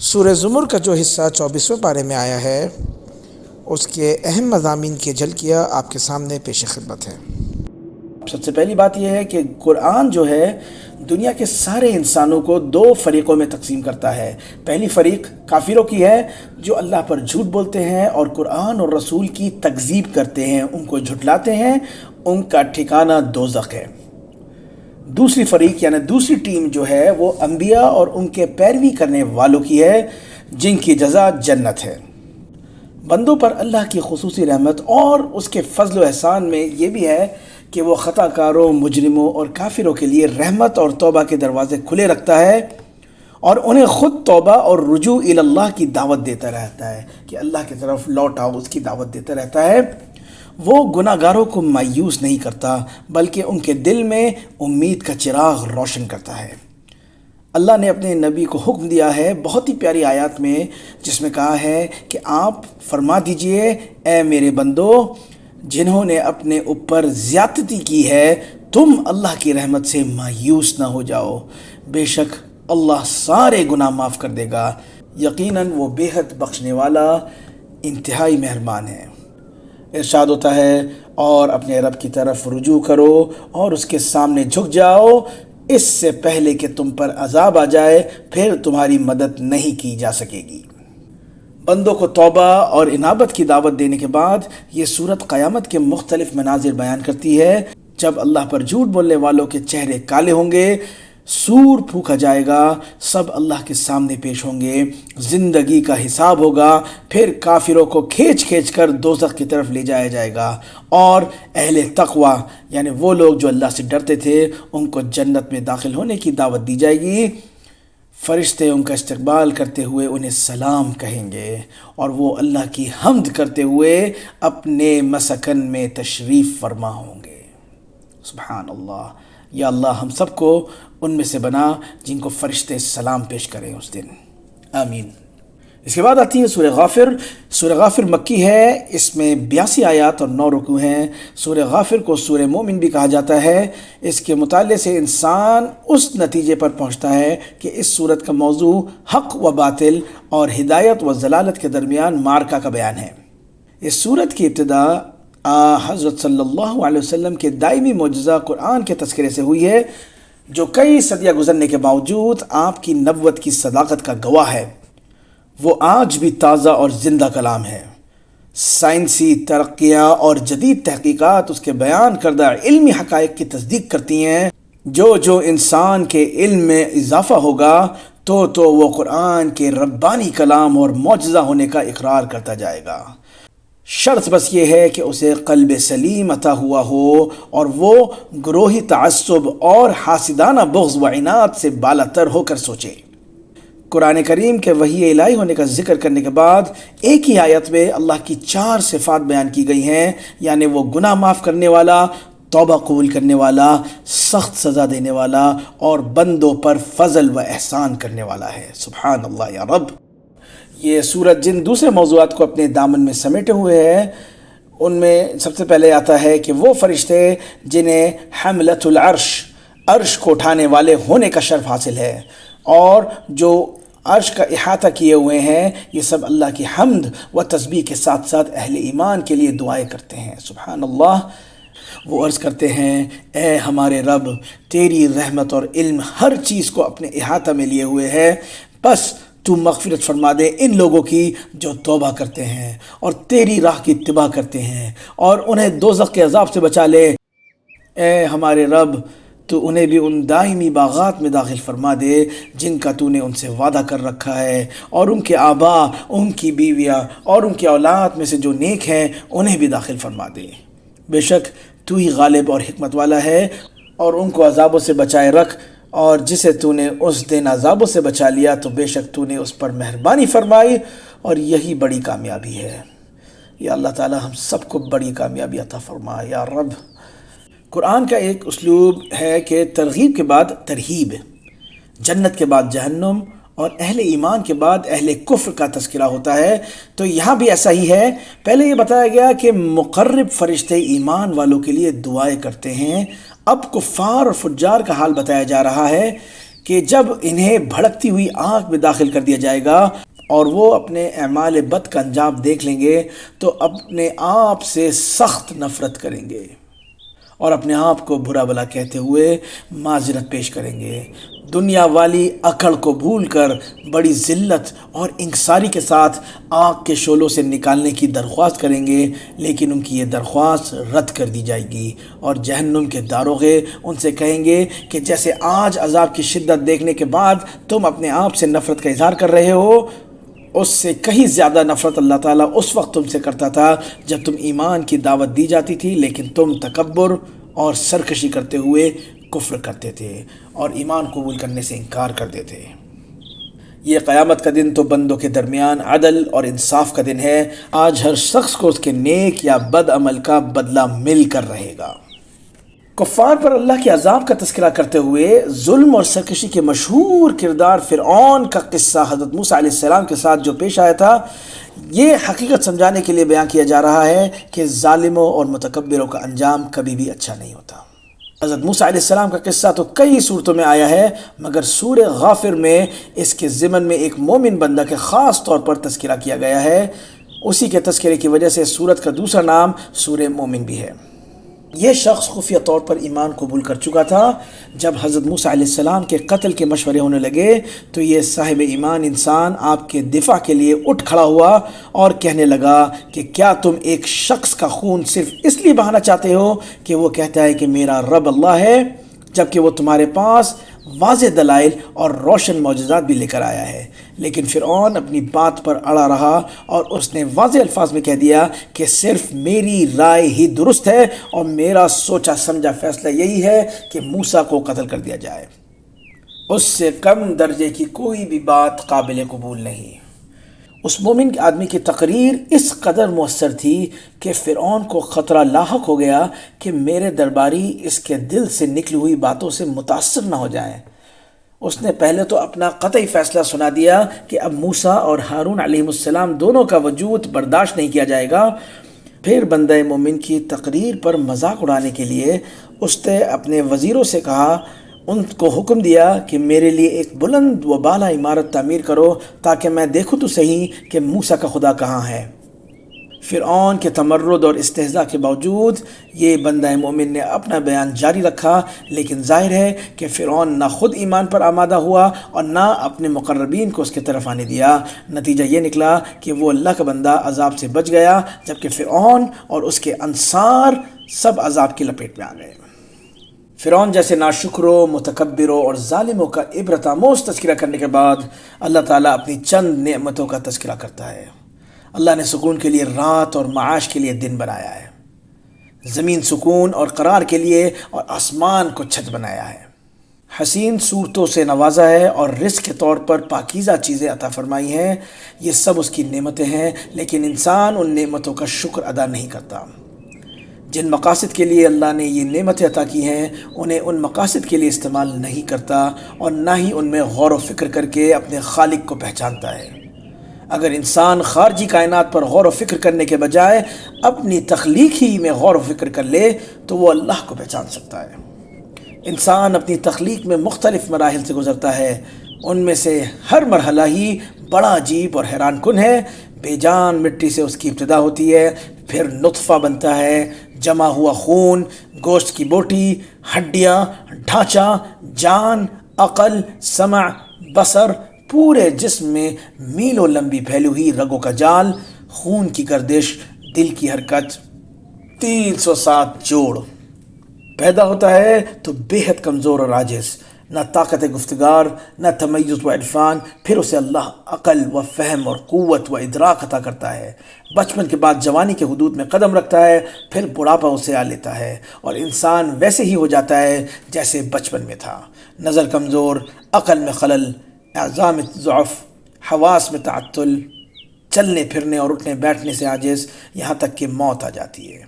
سورہ زمر کا جو حصہ 24ویں پارے میں آیا ہے اس کے اہم مضامین کی جھلکیاں آپ کے سامنے پیش خدمت ہے۔ سب سے پہلی بات یہ ہے کہ قرآن جو ہے دنیا کے سارے انسانوں کو دو فریقوں میں تقسیم کرتا ہے۔ پہلی فریق کافروں کی ہے جو اللہ پر جھوٹ بولتے ہیں اور قرآن اور رسول کی تکذیب کرتے ہیں، ان کو جھٹلاتے ہیں، ان کا ٹھکانہ دوزخ ہے۔ دوسری فریق یعنی دوسری ٹیم جو ہے وہ انبیاء اور ان کے پیروی کرنے والوں کی ہے، جن کی جزا جنت ہے۔ بندوں پر اللہ کی خصوصی رحمت اور اس کے فضل و احسان میں یہ بھی ہے کہ وہ خطا کاروں، مجرموں اور کافروں کے لیے رحمت اور توبہ کے دروازے کھلے رکھتا ہے اور انہیں خود توبہ اور رجوع الی اللہ کی دعوت دیتا رہتا ہے کہ اللہ کی طرف لوٹ آؤ، اس کی دعوت دیتا رہتا ہے۔ وہ گناہ گاروں کو مایوس نہیں کرتا بلکہ ان کے دل میں امید کا چراغ روشن کرتا ہے۔ اللہ نے اپنے نبی کو حکم دیا ہے بہت ہی پیاری آیات میں، جس میں کہا ہے کہ آپ فرما دیجئے اے میرے بندو، جنہوں نے اپنے اوپر زیادتی کی ہے تم اللہ کی رحمت سے مایوس نہ ہو جاؤ، بے شک اللہ سارے گناہ معاف کر دے گا، یقیناً وہ بے حد بخشنے والا انتہائی مہربان ہے۔ ارشاد ہوتا ہے اور اپنے رب کی طرف رجوع کرو اور اس کے سامنے جھک جاؤ، اس سے پہلے کہ تم پر عذاب آ جائے پھر تمہاری مدد نہیں کی جا سکے گی۔ بندوں کو توبہ اور انابت کی دعوت دینے کے بعد یہ سورت قیامت کے مختلف مناظر بیان کرتی ہے۔ جب اللہ پر جھوٹ بولنے والوں کے چہرے کالے ہوں گے، سور پھونکا جائے گا، سب اللہ کے سامنے پیش ہوں گے، زندگی کا حساب ہوگا، پھر کافروں کو کھینچ کھینچ کر دوزخ کی طرف لے جایا جائے گا اور اہل تقوی یعنی وہ لوگ جو اللہ سے ڈرتے تھے ان کو جنت میں داخل ہونے کی دعوت دی جائے گی۔ فرشتے ان کا استقبال کرتے ہوئے انہیں سلام کہیں گے اور وہ اللہ کی حمد کرتے ہوئے اپنے مسکن میں تشریف فرما ہوں گے۔ سبحان اللہ، یا اللہ ہم سب کو ان میں سے بنا جن کو فرشتے سلام پیش کریں اس دن، آمین۔ اس کے بعد آتی ہے سورہ غافر۔ سورہ غافر مکی ہے، اس میں 82 آیات اور 9 رکوع ہیں۔ سورہ غافر کو سورہ مومن بھی کہا جاتا ہے۔ اس کے مطالعے سے انسان اس نتیجے پر پہنچتا ہے کہ اس سورت کا موضوع حق و باطل اور ہدایت و ضلالت کے درمیان معرکہ کا بیان ہے۔ اس سورت کی ابتدا حضرت صلی اللہ علیہ وسلم کے دائمی معجزہ قرآن کے تذکرے سے ہوئی ہے، جو کئی صدیاں گزرنے کے باوجود آپ کی نبوت کی صداقت کا گواہ ہے۔ وہ آج بھی تازہ اور زندہ کلام ہے۔ سائنسی ترقیاں اور جدید تحقیقات اس کے بیان کردہ علمی حقائق کی تصدیق کرتی ہیں۔ جو انسان کے علم میں اضافہ ہوگا تو وہ قرآن کے ربانی کلام اور معجزہ ہونے کا اقرار کرتا جائے گا۔ شرط بس یہ ہے کہ اسے قلب سلیم عطا ہوا ہو اور وہ گروہی تعصب اور حاسدانہ بغض و عناد سے بالاتر ہو کر سوچے۔ قرآن کریم کے وحی الہی ہونے کا ذکر کرنے کے بعد ایک ہی آیت میں اللہ کی 4 صفات بیان کی گئی ہیں، یعنی وہ گناہ معاف کرنے والا، توبہ قبول کرنے والا، سخت سزا دینے والا اور بندوں پر فضل و احسان کرنے والا ہے۔ سبحان اللہ یا رب۔ یہ سورت جن دوسرے موضوعات کو اپنے دامن میں سمیٹے ہوئے ہے، ان میں سب سے پہلے آتا ہے کہ وہ فرشتے جنہیں حملۃ العرش، عرش کو اٹھانے والے ہونے کا شرف حاصل ہے، اور جو عرش کا احاطہ کیے ہوئے ہیں، یہ سب اللہ کی حمد و تسبیح کے ساتھ ساتھ اہل ایمان کے لیے دعائیں کرتے ہیں۔ سبحان اللہ۔ وہ عرض کرتے ہیں اے ہمارے رب، تیری رحمت اور علم ہر چیز کو اپنے احاطہ میں لیے ہوئے ہے، بس تو مغفرت فرما دے ان لوگوں کی جو توبہ کرتے ہیں اور تیری راہ کی اتباع کرتے ہیں، اور انہیں دوزخ کے عذاب سے بچا لے۔ اے ہمارے رب، تو انہیں بھی ان دائمی باغات میں داخل فرما دے جن کا تو نے ان سے وعدہ کر رکھا ہے، اور ان کے آبا، ان کی بیویاں اور ان کی اولاد میں سے جو نیک ہیں انہیں بھی داخل فرما دے۔ بے شک تو ہی غالب اور حکمت والا ہے، اور ان کو عذابوں سے بچائے رکھ، اور جسے تو نے اس دن عذابوں سے بچا لیا تو بے شک تو نے اس پر مہربانی فرمائی، اور یہی بڑی کامیابی ہے۔ یا اللہ تعالی ہم سب کو بڑی کامیابی عطا فرما یا رب۔ قرآن کا ایک اسلوب ہے کہ ترغیب کے بعد ترہیب، جنت کے بعد جہنم اور اہل ایمان کے بعد اہل کفر کا تذکرہ ہوتا ہے، تو یہاں بھی ایسا ہی ہے۔ پہلے یہ بتایا گیا کہ مقرب فرشتے ایمان والوں کے لیے دعائیں کرتے ہیں، اب کفار اور فجار کا حال بتایا جا رہا ہے کہ جب انہیں بھڑکتی ہوئی آگ میں داخل کر دیا جائے گا اور وہ اپنے اعمال بد کا انجام دیکھ لیں گے تو اپنے آپ سے سخت نفرت کریں گے اور اپنے آپ کو برا بھلا کہتے ہوئے معذرت پیش کریں گے۔ دنیا والی عقل کو بھول کر بڑی ذلت اور انکساری کے ساتھ آگ کے شعلوں سے نکالنے کی درخواست کریں گے، لیکن ان کی یہ درخواست رد کر دی جائے گی اور جہنم کے داروغے ان سے کہیں گے کہ جیسے آج عذاب کی شدت دیکھنے کے بعد تم اپنے آپ سے نفرت کا اظہار کر رہے ہو، اس سے کہیں زیادہ نفرت اللہ تعالیٰ اس وقت تم سے کرتا تھا جب تم ایمان کی دعوت دی جاتی تھی، لیکن تم تکبر اور سرکشی کرتے ہوئے کفر کرتے تھے اور ایمان قبول کرنے سے انکار کرتے تھے۔ یہ قیامت کا دن تو بندوں کے درمیان عدل اور انصاف کا دن ہے۔ آج ہر شخص کو اس کے نیک یا بد عمل کا بدلہ مل کر رہے گا۔ کفار پر اللہ کے عذاب کا تذکرہ کرتے ہوئے ظلم اور سرکشی کے مشہور کردار فرعون کا قصہ حضرت موسیٰ علیہ السلام کے ساتھ جو پیش آیا تھا، یہ حقیقت سمجھانے کے لیے بیان کیا جا رہا ہے کہ ظالموں اور متکبروں کا انجام کبھی بھی اچھا نہیں ہوتا۔ حضرت موسیٰ علیہ السلام کا قصہ تو کئی صورتوں میں آیا ہے، مگر سورہ غافر میں اس کے ضمن میں ایک مومن بندہ کے خاص طور پر تذکرہ کیا گیا ہے۔ اسی کے تذکرے کی وجہ سے سورت کا دوسرا نام سورہ مومن بھی ہے۔ یہ شخص خفیہ طور پر ایمان قبول کر چکا تھا۔ جب حضرت موسیٰ علیہ السلام کے قتل کے مشورے ہونے لگے تو یہ صاحب ایمان انسان آپ کے دفاع کے لیے اٹھ کھڑا ہوا اور کہنے لگا کہ کیا تم ایک شخص کا خون صرف اس لیے بہانا چاہتے ہو کہ وہ کہتا ہے کہ میرا رب اللہ ہے، جبکہ وہ تمہارے پاس واضح دلائل اور روشن معجزات بھی لے کر آیا ہے؟ لیکن فرعون اپنی بات پر اڑا رہا اور اس نے واضح الفاظ میں کہہ دیا کہ صرف میری رائے ہی درست ہے اور میرا سوچا سمجھا فیصلہ یہی ہے کہ موسیٰ کو قتل کر دیا جائے۔ اس سے کم درجے کی کوئی بھی بات قابل قبول نہیں۔ اس مومن آدمی کی تقریر اس قدر مؤثر تھی کہ فرعون کو خطرہ لاحق ہو گیا کہ میرے درباری اس کے دل سے نکلی ہوئی باتوں سے متاثر نہ ہو جائیں۔ اس نے پہلے تو اپنا قطعی فیصلہ سنا دیا کہ اب موسیٰ اور ہارون علیہ السلام دونوں کا وجود برداشت نہیں کیا جائے گا۔ پھر بندہ مومن کی تقریر پر مذاق اڑانے کے لیے اس نے اپنے وزیروں سے کہا، ان کو حکم دیا کہ میرے لیے ایک بلند و بالا عمارت تعمیر کرو تاکہ میں دیکھوں تو صحیح کہ موسیٰ کا خدا کہاں ہے۔ فرعون کے تمرد اور استہزاء کے باوجود یہ بندہ مومن نے اپنا بیان جاری رکھا، لیکن ظاہر ہے کہ فرعون نہ خود ایمان پر آمادہ ہوا اور نہ اپنے مقربین کو اس کی طرف آنے دیا۔ نتیجہ یہ نکلا کہ وہ اللہ کا بندہ عذاب سے بچ گیا، جبکہ فرعون اور اس کے انصار سب عذاب کی لپیٹ میں آ گئے۔ فرعون جیسے ناشکروں، متکبروں اور ظالموں کا عبرت آموز تذکرہ کرنے کے بعد اللہ تعالیٰ اپنی چند نعمتوں کا تذکرہ کرتا ہے۔ اللہ نے سکون کے لیے رات اور معاش کے لیے دن بنایا ہے، زمین سکون اور قرار کے لیے اور آسمان کو چھت بنایا ہے، حسین صورتوں سے نوازا ہے اور رزق کے طور پر پاکیزہ چیزیں عطا فرمائی ہیں۔ یہ سب اس کی نعمتیں ہیں، لیکن انسان ان نعمتوں کا شکر ادا نہیں کرتا۔ جن مقاصد کے لیے اللہ نے یہ نعمتیں عطا کی ہیں انہیں ان مقاصد کے لیے استعمال نہیں کرتا اور نہ ہی ان میں غور و فکر کر کے اپنے خالق کو پہچانتا ہے۔ اگر انسان خارجی کائنات پر غور و فکر کرنے کے بجائے اپنی تخلیق ہی میں غور و فکر کر لے تو وہ اللہ کو پہچان سکتا ہے۔ انسان اپنی تخلیق میں مختلف مراحل سے گزرتا ہے، ان میں سے ہر مرحلہ ہی بڑا عجیب اور حیران کن ہے۔ بے جان مٹی سے اس کی ابتدا ہوتی ہے، پھر نطفہ بنتا ہے، جمع ہوا خون، گوشت کی بوٹی، ہڈیاں، ڈھانچہ، جان، عقل، سمع، بصر، پورے جسم میں میلوں لمبی پھیلی ہوئی رگوں کا جال، خون کی گردش، دل کی حرکت، 307 جوڑ۔ پیدا ہوتا ہے تو بے حد کمزور اور عاجز، نہ طاقت گفتگار، نہ تمیز و عرفان، پھر اسے اللہ عقل و فہم اور قوت و ادراک عطا کرتا ہے۔ بچپن کے بعد جوانی کے حدود میں قدم رکھتا ہے، پھر بڑھاپا اسے آ لیتا ہے اور انسان ویسے ہی ہو جاتا ہے جیسے بچپن میں تھا۔ نظر کمزور، عقل میں خلل، اعضاء میں ضعف، حواس میں تعطل، چلنے پھرنے اور اٹھنے بیٹھنے سے عاجز، یہاں تک کہ موت آ جاتی ہے۔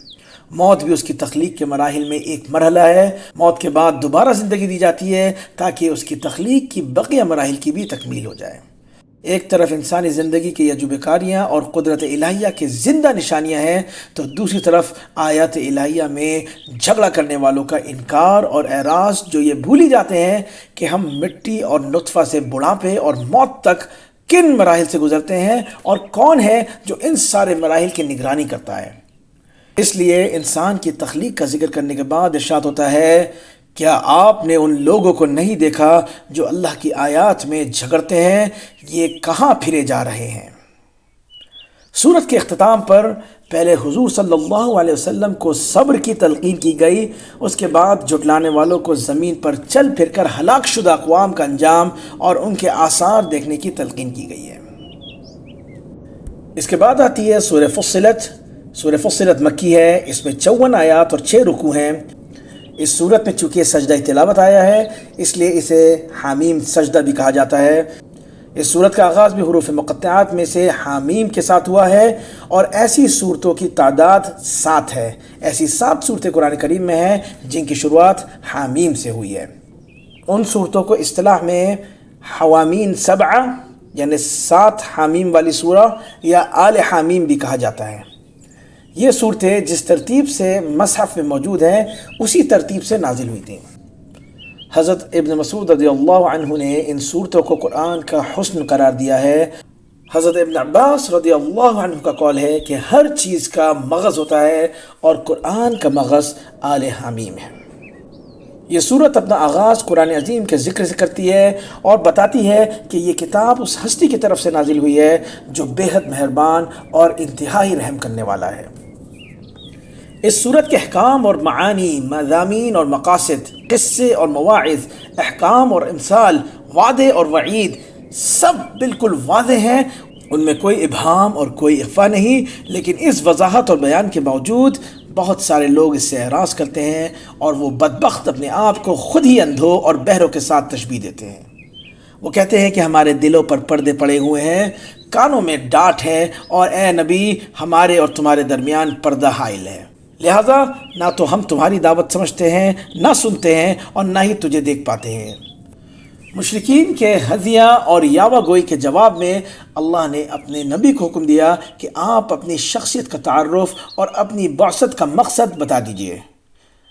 موت بھی اس کی تخلیق کے مراحل میں ایک مرحلہ ہے۔ موت کے بعد دوبارہ زندگی دی جاتی ہے تاکہ اس کی تخلیق کی بقیہ مراحل کی بھی تکمیل ہو جائے۔ ایک طرف انسانی زندگی کی عجوبہ کاریاں اور قدرت الہیہ کی زندہ نشانیاں ہیں، تو دوسری طرف آیات الہیہ میں جھگڑا کرنے والوں کا انکار اور اعراض، جو یہ بھولی جاتے ہیں کہ ہم مٹی اور نطفہ سے بڑھاپے اور موت تک کن مراحل سے گزرتے ہیں اور کون ہے جو ان سارے مراحل کی نگرانی کرتا ہے۔ اس لیے انسان کی تخلیق کا ذکر کرنے کے بعد ارشاد ہوتا ہے، کیا آپ نے ان لوگوں کو نہیں دیکھا جو اللہ کی آیات میں جھگڑتے ہیں؟ یہ کہاں پھرے جا رہے ہیں؟ سورت کے اختتام پر پہلے حضور صلی اللہ علیہ وسلم کو صبر کی تلقین کی گئی، اس کے بعد جھٹلانے والوں کو زمین پر چل پھر کر ہلاک شدہ اقوام کا انجام اور ان کے آثار دیکھنے کی تلقین کی گئی ہے۔ اس کے بعد آتی ہے سورہ فصلت۔ سورہ فصلت مکی ہے، اس میں 54 آیات اور 6 رکوع ہیں۔ اس سورت میں چونکہ سجدہ تلاوت آیا ہے، اس لیے اسے حامیم سجدہ بھی کہا جاتا ہے۔ اس سورت کا آغاز بھی حروف مقطعات میں سے حامیم کے ساتھ ہوا ہے، اور ایسی صورتوں کی تعداد 7 ہے۔ ایسی 7 صورتیں قرآن کریم میں ہیں جن کی شروعات حامیم سے ہوئی ہے۔ ان صورتوں کو اصطلاح میں حوامین 7 یعنی 7 حامیم والی سورہ یا آل حامیم بھی کہا جاتا ہے۔ یہ صورتیں جس ترتیب سے مصحف میں موجود ہیں اسی ترتیب سے نازل ہوئی تھیں۔ حضرت ابن مسعود رضی اللہ عنہ نے ان صورتوں کو قرآن کا حسن قرار دیا ہے۔ حضرت ابن عباس رضی اللہ عنہ کا قول ہے کہ ہر چیز کا مغز ہوتا ہے اور قرآن کا مغز آل حامیم ہے۔ یہ صورت اپنا آغاز قرآن عظیم کے ذکر سے کرتی ہے اور بتاتی ہے کہ یہ کتاب اس ہستی کی طرف سے نازل ہوئی ہے جو بے حد مہربان اور انتہائی رحم کرنے والا ہے۔ اس صورت کے احکام اور معانی، مضامین اور مقاصد، قصے اور مواعظ، احکام اور امثال، وعدے اور وعید سب بالکل واضح ہیں، ان میں کوئی ابہام اور کوئی اخفا نہیں، لیکن اس وضاحت اور بیان کے باوجود بہت سارے لوگ اس سے اعراض کرتے ہیں اور وہ بدبخت اپنے آپ کو خود ہی اندھوں اور بہروں کے ساتھ تشبیہ دیتے ہیں۔ وہ کہتے ہیں کہ ہمارے دلوں پر پردے پڑے ہوئے ہیں، کانوں میں ڈانٹ ہے، اور اے نبی ہمارے اور تمہارے درمیان پردہ حائل ہے، لہذا نہ تو ہم تمہاری دعوت سمجھتے ہیں، نہ سنتے ہیں، اور نہ ہی تجھے دیکھ پاتے ہیں۔ مشرکین کے ہذیاں اور یاوہ گوئی کے جواب میں اللہ نے اپنے نبی کو حکم دیا کہ آپ اپنی شخصیت کا تعارف اور اپنی بعثت کا مقصد بتا دیجئے۔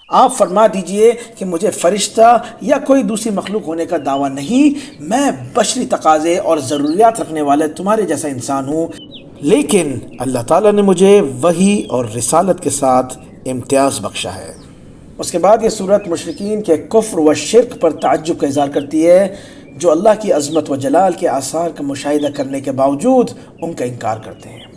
آپ فرما دیجئے کہ مجھے فرشتہ یا کوئی دوسری مخلوق ہونے کا دعویٰ نہیں، میں بشری تقاضے اور ضروریات رکھنے والے تمہارے جیسا انسان ہوں، لیکن اللہ تعالیٰ نے مجھے وحی اور رسالت کے ساتھ امتیاز بخشا ہے۔ اس کے بعد یہ صورت مشرکین کے کفر و شرک پر تعجب کا اظہار کرتی ہے، جو اللہ کی عظمت و جلال کے آثار کا مشاہدہ کرنے کے باوجود ان کا انکار کرتے ہیں۔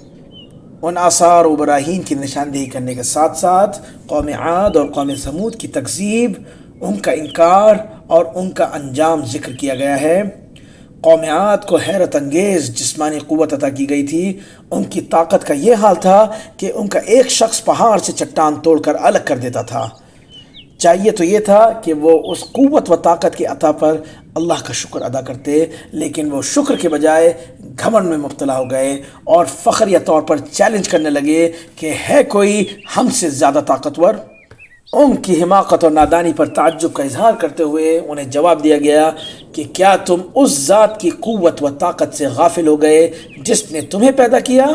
ان آثار و براہین کی نشاندہی کرنے کے ساتھ ساتھ قوم عاد اور قوم ثمود کی تکذیب، ان کا انکار اور ان کا انجام ذکر کیا گیا ہے۔ قوم عاد کو حیرت انگیز جسمانی قوت عطا کی گئی تھی۔ ان کی طاقت کا یہ حال تھا کہ ان کا ایک شخص پہاڑ سے چٹان توڑ کر الگ کر دیتا تھا۔ چاہیے تو یہ تھا کہ وہ اس قوت و طاقت کے عطا پر اللہ کا شکر ادا کرتے، لیکن وہ شکر کے بجائے گھمنڈ میں مبتلا ہو گئے اور فخریہ طور پر چیلنج کرنے لگے کہ ہے کوئی ہم سے زیادہ طاقتور۔ ان کی حماقت اور نادانی پر تعجب کا اظہار کرتے ہوئے انہیں جواب دیا گیا کہ کیا تم اس ذات کی قوت و طاقت سے غافل ہو گئے جس نے تمہیں پیدا کیا؟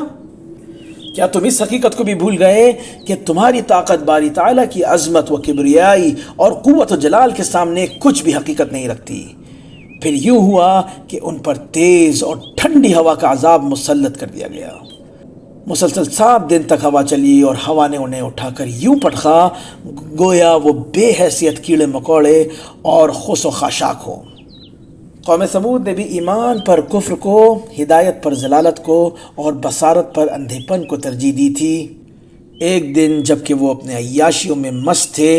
کیا تم اس حقیقت کو بھی بھول گئے کہ تمہاری طاقت باری تعالیٰ کی عظمت و کبریائی اور قوت و جلال کے سامنے کچھ بھی حقیقت نہیں رکھتی؟ پھر یوں ہوا کہ ان پر تیز اور ٹھنڈی ہوا کا عذاب مسلط کر دیا گیا۔ مسلسل 7 دن تک ہوا چلی اور ہوا نے انہیں اٹھا کر یوں پٹخا گویا وہ بے حیثیت کیڑے مکوڑے اور خس و خاشاک ہو۔ قوم ثمود نے بھی ایمان پر کفر کو، ہدایت پر ضلالت کو اور بصارت پر اندھے پن کو ترجیح دی تھی۔ ایک دن جب کہ وہ اپنے عیاشیوں میں مست تھے،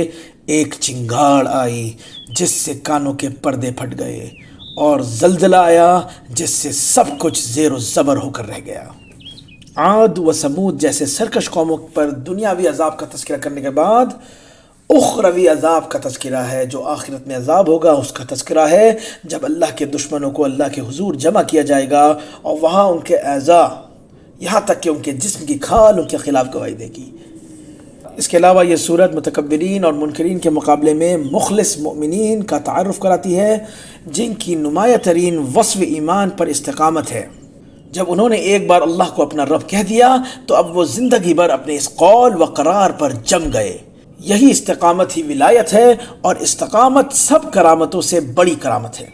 ایک چنگاڑ آئی جس سے کانوں کے پردے پھٹ گئے، اور زلزلہ آیا جس سے سب کچھ زیر و زبر ہو کر رہ گیا۔ عاد و ثمود جیسے سرکش قوموں پر دنیاوی عذاب کا تذکرہ کرنے کے بعد اخروی عذاب کا تذکرہ ہے، جو آخرت میں عذاب ہوگا اس کا تذکرہ ہے، جب اللہ کے دشمنوں کو اللہ کے حضور جمع کیا جائے گا اور وہاں ان کے اعضاء یہاں تک کہ ان کے جسم کی کھال ان کے خلاف گواہی دے گی۔ اس کے علاوہ یہ صورت متکبرین اور منکرین کے مقابلے میں مخلص مؤمنین کا تعارف کراتی ہے، جن کی نمایاں ترین وصف ایمان پر استقامت ہے۔ جب انہوں نے ایک بار اللہ کو اپنا رب کہہ دیا تو اب وہ زندگی بھر اپنے اس قول و قرار پر جم گئے۔ یہی استقامت ہی ولایت ہے، اور استقامت سب کرامتوں سے بڑی کرامت ہے۔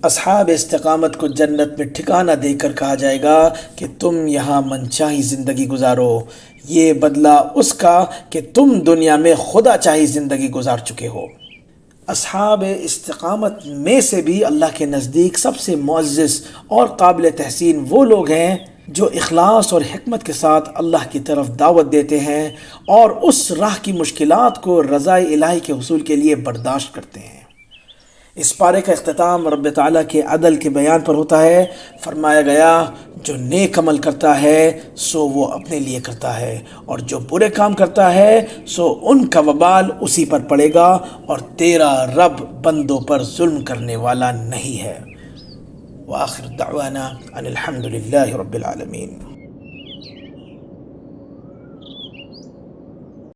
اصحاب استقامت کو جنت میں ٹھکانہ دے کر کہا جائے گا کہ تم یہاں منچاہی زندگی گزارو، یہ بدلہ اس کا کہ تم دنیا میں خدا چاہی زندگی گزار چکے ہو۔ اصحاب استقامت میں سے بھی اللہ کے نزدیک سب سے معزز اور قابل تحسین وہ لوگ ہیں جو اخلاص اور حکمت کے ساتھ اللہ کی طرف دعوت دیتے ہیں اور اس راہ کی مشکلات کو رضا الہی کے حصول کے لیے برداشت کرتے ہیں۔ اس پارے کا اختتام رب تعالیٰ کے عدل کے بیان پر ہوتا ہے۔ فرمایا گیا، جو نیک عمل کرتا ہے سو وہ اپنے لیے کرتا ہے، اور جو برے کام کرتا ہے سو ان کا وبال اسی پر پڑے گا، اور تیرا رب بندوں پر ظلم کرنے والا نہیں ہے۔ وآخر دعوانا ان الحمد للہ رب العالمین۔